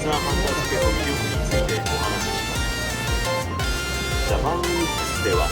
なハンダ付けの魅力についてお話しします。ジャパンミックスでは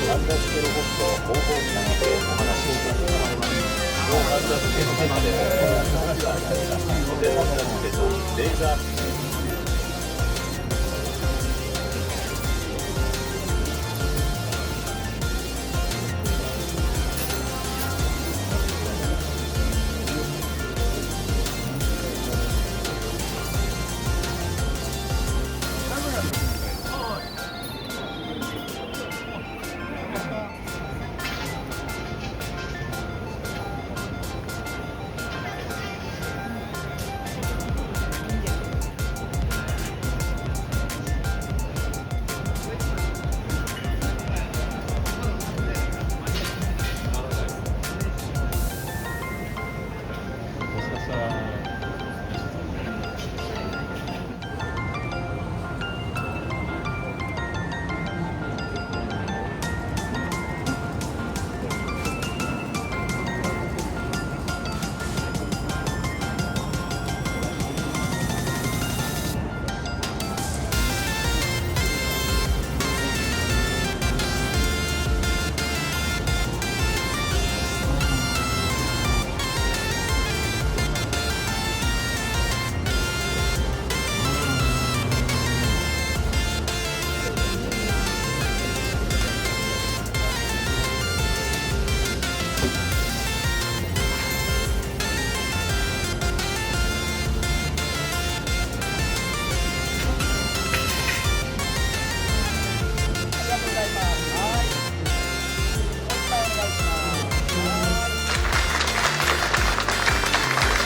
ハンダ付けロボットの方法についてお話しします。ハンダ付けの中でも袖ハンダ付けとレーザー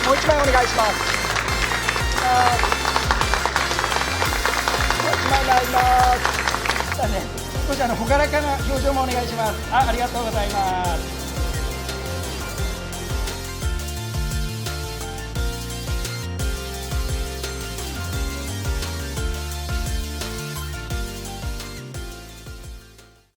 もう一枚お願いします。もう一枚になります。じゃあね、少し朗らかな表情もお願いします。ありがとうございます。